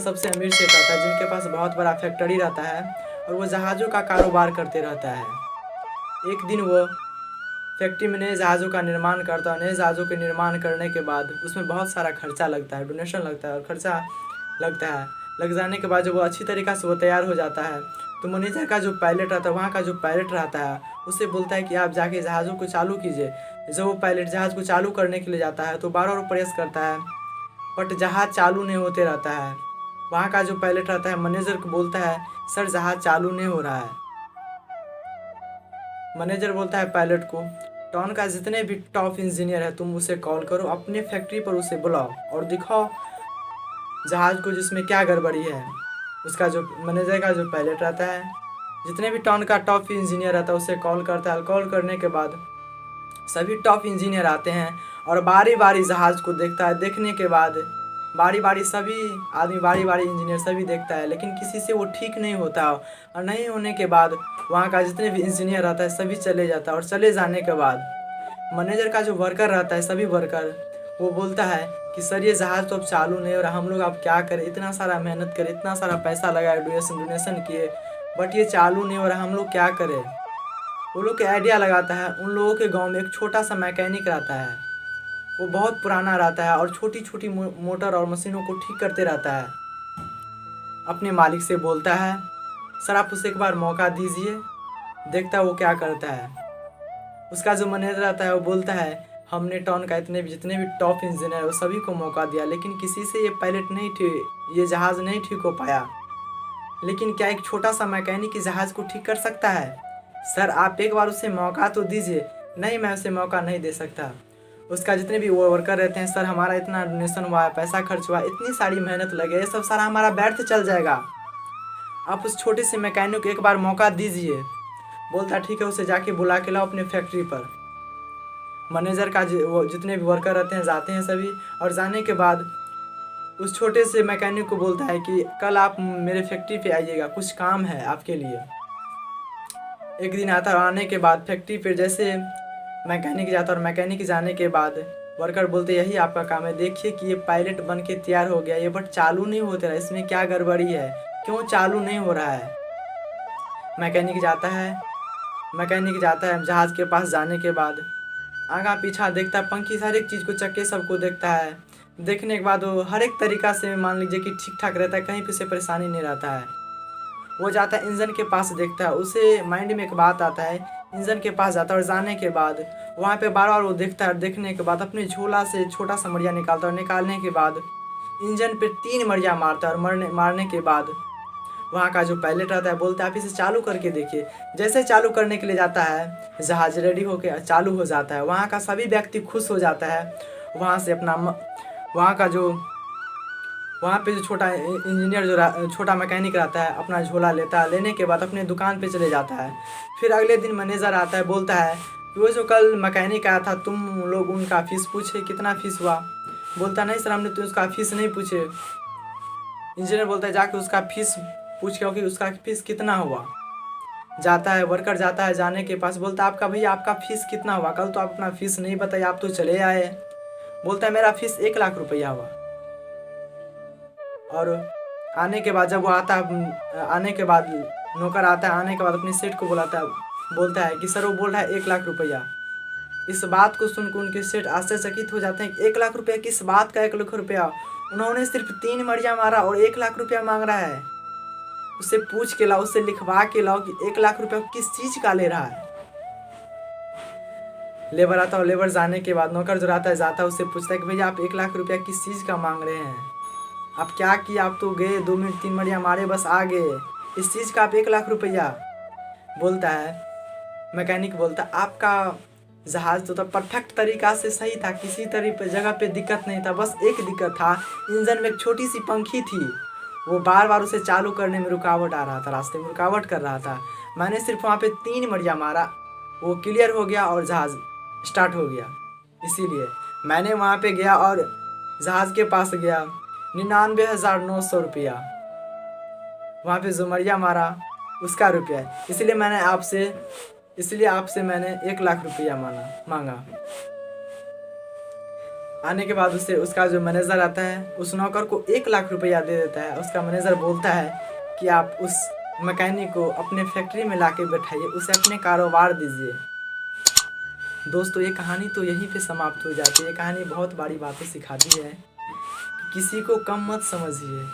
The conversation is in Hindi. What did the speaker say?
सबसे अमीर सेठ रहता है जिनके पास बहुत बड़ा फैक्ट्री रहता है और वो जहाज़ों का कारोबार करते रहता है। एक दिन वो फैक्ट्री में नए जहाज़ों का निर्माण करता है। नए जहाज़ों के निर्माण करने के बाद उसमें बहुत सारा खर्चा लगता है, डोनेशन लगता है और खर्चा लगता है। लग जाने के बाद जब वो अच्छी तरीक़ा से वो तैयार हो जाता है तो मैनेजर का जो पायलट रहता है, वहाँ का जो पायलट रहता है, उससे बोलता है कि आप जाके जहाज़ों को चालू कीजिए। जब वो पायलट जहाज़ को चालू करने के लिए जाता है तो बार-बार प्रयास करता है, बट जहाज़ चालू नहीं होते रहता है। वहाँ का जो पायलट रहता है मैनेजर को बोलता है, सर जहाज़ चालू नहीं हो रहा है। मैनेजर बोलता है पायलट को, टाउन का जितने भी टॉप इंजीनियर है तुम उसे कॉल करो, अपने फैक्ट्री पर उसे बुलाओ और दिखाओ जहाज़ को जिसमें क्या गड़बड़ी है। उसका जो मैनेजर का जो पायलट रहता है, जितने भी टाउन का टॉप इंजीनियर रहता है उसे कॉल करता है। कॉल करने के बाद सभी टॉप इंजीनियर आते हैं और बारी बारी जहाज़ को देखता है। देखने के बाद बारी बारी सभी आदमी, बारी बारी इंजीनियर सभी देखता है, लेकिन किसी से वो ठीक नहीं होता। और नहीं होने के बाद वहाँ का जितने भी इंजीनियर रहता है सभी चले जाता है। और चले जाने के बाद मैनेजर का जो वर्कर रहता है, सभी वर्कर, वो बोलता है कि सर ये जहाज़ तो अब चालू नहीं हो रहा, हम लोग अब क्या करें, इतना सारा मेहनत करें, इतना सारा पैसा लगाए, डोनेशन किए, बट ये चालू नहीं हो रहा, हम लोग क्या करें। वो लोग के आइडिया लगाता है। उन लोगों के गांव में एक छोटा सा मैकेनिक रहता है, वो बहुत पुराना रहता है और छोटी छोटी मोटर और मशीनों को ठीक करते रहता है। अपने मालिक से बोलता है, सर आप उसे एक बार मौका दीजिए, देखता है वो क्या करता है। उसका जो मैनेजर रहता है वो बोलता है, हमने टाउन का जितने भी टॉप इंजीनियर है वो सभी को मौका दिया, लेकिन किसी से ये पायलट नहीं ठीक, ये जहाज़ नहीं ठीक हो पाया। लेकिन क्या एक छोटा सा मैकेनिक इस जहाज़ को ठीक कर सकता है? सर आप एक बार उसे मौका तो दीजिए। नहीं, मैं उसे मौका नहीं दे सकता। उसका जितने भी वो वर्कर रहते हैं, सर हमारा इतना डोनेशन हुआ है, पैसा खर्च हुआ है, इतनी सारी मेहनत लगे, ये सब सारा हमारा व्यर्थ चल जाएगा। आप उस छोटे से मैकेनिक को एक बार मौका दीजिए। बोलता ठीक है, उसे जाके बुला के लाओ अपने फैक्ट्री पर। मैनेजर का वो जितने भी वर्कर रहते हैं जाते हैं सभी, और जाने के बाद उस छोटे से मैकेनिक को बोलता है कि कल आप मेरे फैक्ट्री पे आइएगा, कुछ काम है आपके लिए। एक दिन आता है, आने के बाद फैक्ट्री पे जैसे मैकेनिक जाता है और मैकेनिक जाने के बाद वर्कर बोलते यही आपका काम है, देखिए कि ये पायलट बन के तैयार हो गया, ये बट चालू नहीं होता रहा, इसमें क्या गड़बड़ी है, क्यों चालू नहीं हो रहा है। मैकेनिक जाता है जहाज़ के पास। जाने के बाद आगा पीछा देखता है, पंखी हर एक चीज़ को, चक्के सबको देखता है। देखने के बाद वो हर एक तरीक़ा से मान लीजिए कि ठीक ठाक रहता है, कहीं पे से परेशानी नहीं रहता है। वो जाता है इंजन के पास, देखता है, उसे माइंड में एक बात आता है, इंजन के पास जाता है और जाने के बाद वहाँ पे बार बार वो देखता है। देखने के बाद अपने झोला से छोटा सा मड़िया निकालता है और निकालने के बाद इंजन पे 3 मड़िया मारता है। और मारने के बाद वहाँ का जो पायलट रहता है बोलता है आप इसे चालू करके देखिए। जैसे चालू करने के लिए जाता है, जहाज़ रेडी होकर चालू हो जाता है। वहाँ का सभी व्यक्ति खुश हो जाता है। वहाँ से अपना वहाँ पे जो छोटा इंजीनियर जो छोटा मैकेनिक रहता है अपना झोला लेता है। लेने के बाद अपने दुकान पे चले जाता है। फिर अगले दिन मैनेजर आता है, बोलता है कि वो जो कल मैकेनिक आया था, तुम लोग उनका फ़ीस पूछे, कितना फ़ीस हुआ। बोलता नहीं सर, हमने तो उसका फ़ीस नहीं पूछे। इंजीनियर बोलता है जाके उसका फ़ीस पूछ के कि उसका फ़ीस कितना हुआ। जाता है वर्कर, जाता है जाने के पास, बोलता है आपका भैया आपका फ़ीस कितना हुआ, कल तो आप अपना फ़ीस नहीं बताइए, आप तो चले आए। बोलता है मेरा फ़ीस 1 लाख रुपया हुआ। और आने के बाद जब वो आता है, आने के बाद नौकर आता है, आने के बाद अपने सेठ को बुलाता है, बोलता है कि सर वो बोल रहा है 1 लाख रुपया। इस बात को सुनकर उनके सेठ आश्चर्यचकित हो जाते हैं। 1 लाख रुपया, किस बात का 1 लाख रुपया? उन्होंने सिर्फ 3 मड़िया मारा और 1 लाख रुपया मांग रहा है। उससे पूछ के लाओ, उससे लिखवा के लाओ कि 1 लाख रुपया किस चीज़ का ले रहा है। लेबर आता है और लेबर जाने के बाद नौकर जो रहता है जाता है, उससे पूछता है कि भैया आप 1 लाख रुपया किस चीज़ का मांग रहे हैं, आप क्या किया, आप तो गए 2 मिनट 3 मड़िया मारे बस आ गए, इस चीज़ का आप 1 लाख रुपया। बोलता है मैकेनिक, बोलता आपका जहाज़ तो परफेक्ट तरीक़ा से सही था, किसी जगह पे दिक्कत नहीं था, बस एक दिक्कत था, इंजन में एक छोटी सी पंखी थी, वो बार बार उसे चालू करने में रुकावट आ रहा था, रास्ते में रुकावट कर रहा था। मैंने सिर्फ वहाँ पे 3 मड़िया मारा, वो क्लियर हो गया और जहाज़ स्टार्ट हो गया। इसीलिए मैंने वहाँ पे गया और जहाज़ के पास गया, 99,900 रुपया वहाँ पे जो मड़िया मारा उसका रुपया है। इसलिए आपसे मैंने 1 लाख रुपया मांगा। आने के बाद उसे उसका जो मैनेजर आता है उस नौकर को 1 लाख रुपया दे देता है। उसका मैनेजर बोलता है कि आप उस मैकेनिक को अपने फैक्ट्री में ला के बैठाइए, उसे अपने कारोबार दीजिए। दोस्तों ये कहानी तो यहीं पे समाप्त हो जाती है। ये कहानी बहुत बड़ी बातें सिखाती है कि किसी को कम मत समझिए।